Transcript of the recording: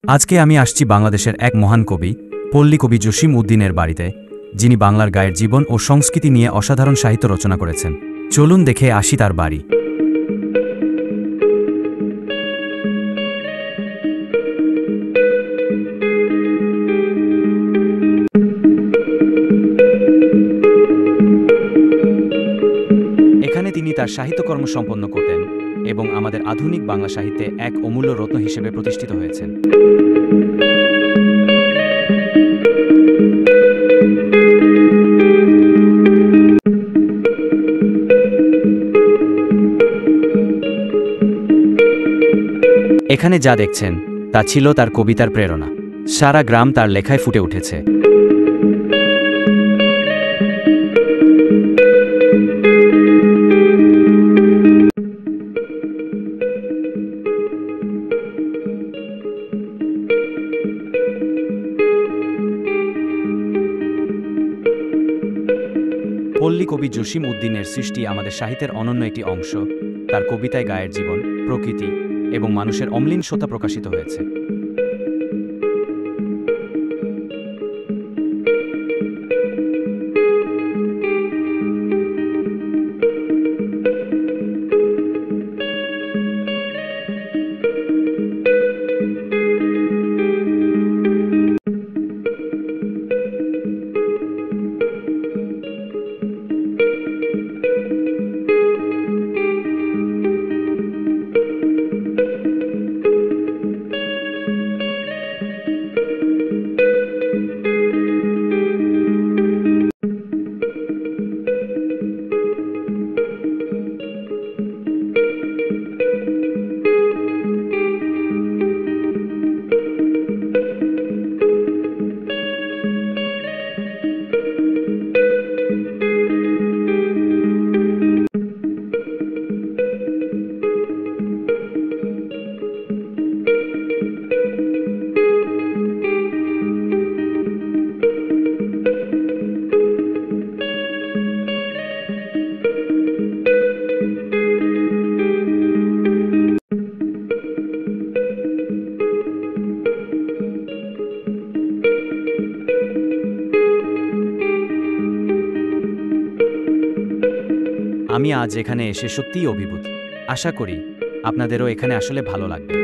আজকে আমি আসছি বাংলাদেশের এক মহান কবি পল্লী কবি জসিম উদ্দিনের বাড়িতে, যিনি বাংলার গায়ের জীবন ও সংস্কৃতি নিয়ে অসাধারণ সাহিত্য রচনা করেছেন। চলুন দেখে আসি তার বাড়ি। এখানে তিনি তার সাহিত্যকর্ম সম্পন্ন করতেন এবং আমাদের আধুনিক বাংলা সাহিত্যে এক অমূল্য রত্ন হিসেবে প্রতিষ্ঠিত হয়েছেন। এখানে যা দেখছেন তা ছিল তার কবিতার প্রেরণা। সারা গ্রাম তার লেখায় ফুটে উঠেছে। পল্লী কবি জসিম উদ্দিনের সৃষ্টি আমাদের সাহিত্যের অনন্য একটি অংশ। তার কবিতায় গায়ের জীবন, প্রকৃতি এবং মানুষের অম্লিন সত্তা প্রকাশিত হয়েছে। আমি আজ এখানে এসে সত্যিই অভিভূত। আশা করি আপনাদেরও এখানে আসলে ভালো লাগবে।